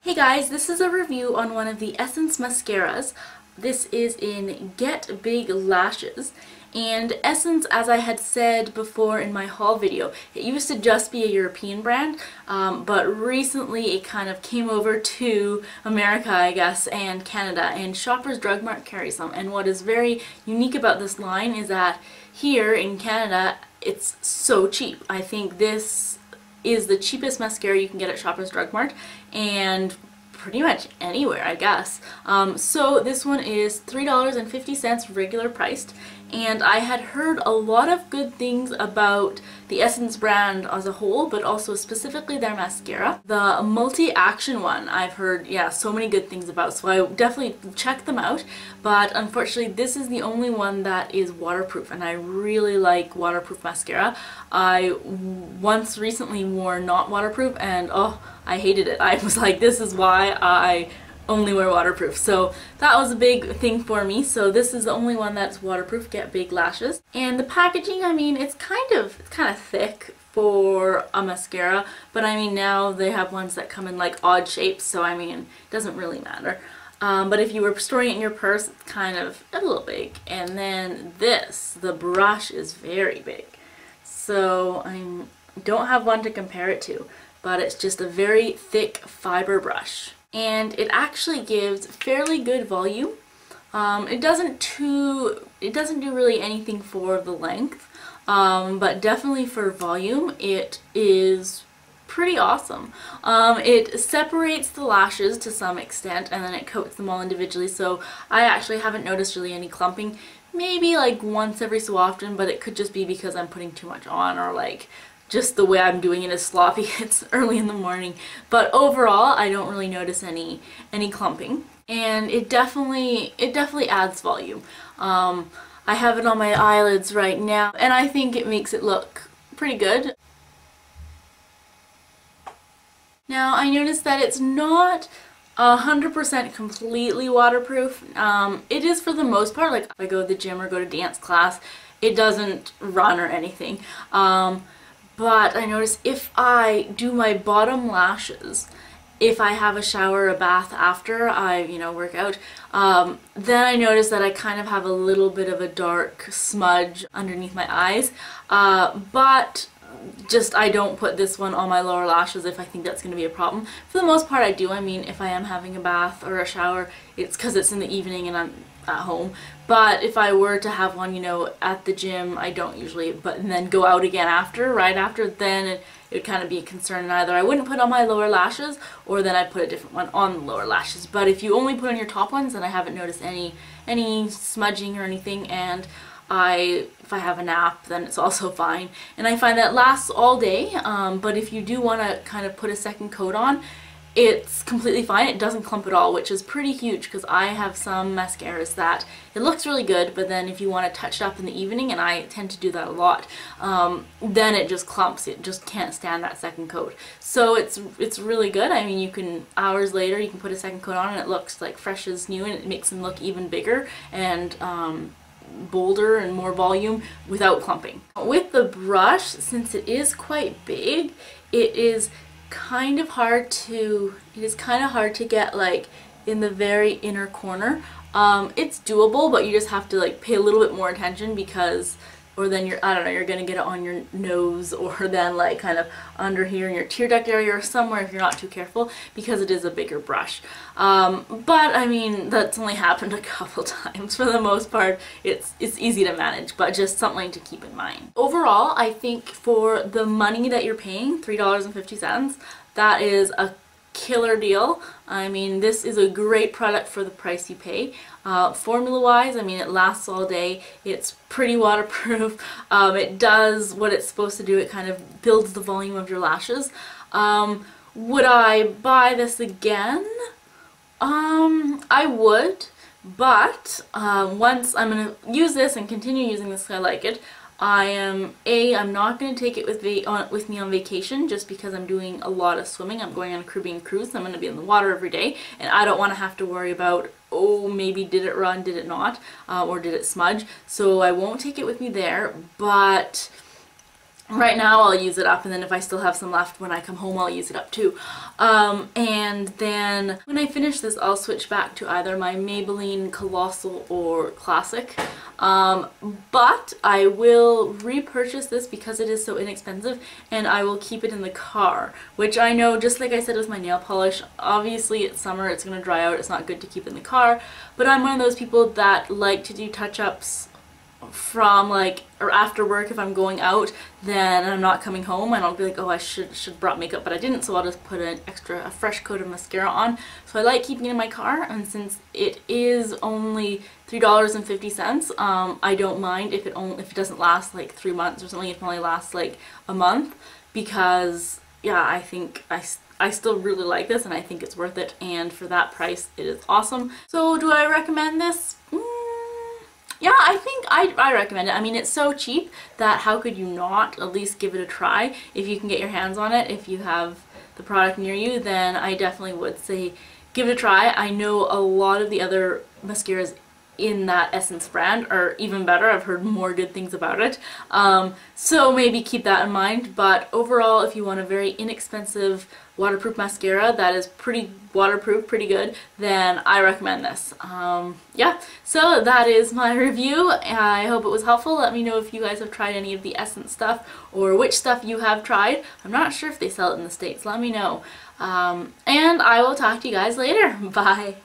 Hey guys, this is a review on one of the Essence mascaras. This is in Get Big Lashes. And Essence, as I had said before in my haul video, it used to just be a European brand, but recently it kind of came over to America, I guess, and Canada, and Shoppers Drug Mart carries them. And what is very unique about this line is that here in Canada, it's so cheap. I think this is the cheapest mascara you can get at Shoppers Drug Mart, and pretty much anywhere, I guess. So this one is $3.50 regular priced, and I had heard a lot of good things about the Essence brand as a whole, but also specifically their mascara. The multi-action one I've heard, yeah, so many good things about, so I definitely checked them out, but unfortunately this is the only one that is waterproof, and I really like waterproof mascara. I once recently wore not waterproof, and oh, I hated it. I was like, this is why I only wear waterproof. So that was a big thing for me. So this is the only one that's waterproof, Get Big Lashes. And the packaging, I mean, it's kind of thick for a mascara, but I mean, now they have ones that come in like odd shapes, so I mean, it doesn't really matter. But if you were storing it in your purse, it's kind of a little big. And then this, the brush is very big. So I don't have one to compare it to, but it's just a very thick fiber brush. And it actually gives fairly good volume. It doesn't do really anything for the length, but definitely for volume it is pretty awesome. It separates the lashes to some extent, and then it coats them all individually, so I actually haven't noticed really any clumping. Maybe like once every so often, but it could just be because I'm putting too much on, or like just the way I'm doing it is sloppy. It's early in the morning, but overall I don't really notice any clumping, and it definitely adds volume. I have it on my eyelids right now, and I think it makes it look pretty good. Now I noticed that it's not 100% completely waterproof. It is for the most part. Like if I go to the gym or go to dance class, it doesn't run or anything. But I notice if I do my bottom lashes, if I have a shower or a bath after I, work out, then I notice that I kind of have a little bit of a dark smudge underneath my eyes. But just I don't put this one on my lower lashes if I think that's going to be a problem. For the most part I do. I mean, if I am having a bath or a shower, it's because it's in the evening and I'm at home. But if I were to have one, at the gym, I don't usually, but then go out again right after, then it would kind of be a concern. And either I wouldn't put on my lower lashes, or then I'd put a different one on the lower lashes. But if you only put on your top ones, then I haven't noticed any smudging or anything, and if I have a nap, then it's also fine. And I find that it lasts all day, but if you do want to kind of put a second coat on, it's completely fine. It doesn't clump at all, which is pretty huge, because I have some mascaras that it looks really good, but then if you want to touch it up in the evening, and I tend to do that a lot, then it just clumps. It just can't stand that second coat. So it's really good. I mean, you can, hours later, you can put a second coat on and it looks like fresh as new, and it makes them look even bigger and bolder and more volume without clumping. With the brush, since it is quite big, it is kind of hard to get like in the very inner corner. It's doable, but you just have to like pay a little bit more attention, because or then you're gonna get it on your nose, or then like kind of under here in your tear duct area or somewhere if you're not too careful, because it is a bigger brush. But I mean, that's only happened a couple times. For the most part, it's easy to manage, but just something to keep in mind. Overall, I think for the money that you're paying, $3.50, that is a killer deal. I mean, this is a great product for the price you pay. Formula wise, I mean, it lasts all day. It's pretty waterproof. It does what it's supposed to do. It kind of builds the volume of your lashes. Would I buy this again? I would, but once I'm going to use this and continue using this because I like it, I'm not going to take it with me on vacation, just because I'm doing a lot of swimming. I'm going on a Caribbean cruise, so I'm going to be in the water every day, and I don't want to have to worry about, oh, maybe did it run, did it not, or did it smudge. So I won't take it with me there, but right now I'll use it up, and then if I still have some left when I come home, I'll use it up too. And then when I finish this, I'll switch back to either my Maybelline Colossal or Classic. But I will repurchase this because it is so inexpensive, and I will keep it in the car, which I know, just like I said with my nail polish, obviously it's summer, it's going to dry out, it's not good to keep in the car, but I'm one of those people that like to do touch-ups from like, or after work if I'm going out, then I'm not coming home and I'll be like, oh, I should brought makeup, but I didn't, so I'll just put a fresh coat of mascara on. So I like keeping it in my car, and since it is only $3.50, I don't mind if it doesn't last like 3 months or something. It only lasts like a month, because yeah, I think I still really like this and I think it's worth it, and for that price it is awesome. So do I recommend this? Yeah, I think I recommend it. I mean, it's so cheap that how could you not at least give it a try? If you can get your hands on it, if you have the product near you, then I definitely would say give it a try. I know a lot of the other mascaras in that Essence brand are even better. I've heard more good things about it. So maybe keep that in mind. But overall, if you want a very inexpensive waterproof mascara that is pretty waterproof, pretty good, then I recommend this. Yeah, so that is my review. I hope it was helpful. Let me know if you guys have tried any of the Essence stuff, or which stuff you have tried. I'm not sure if they sell it in the States. Let me know. And I will talk to you guys later. Bye.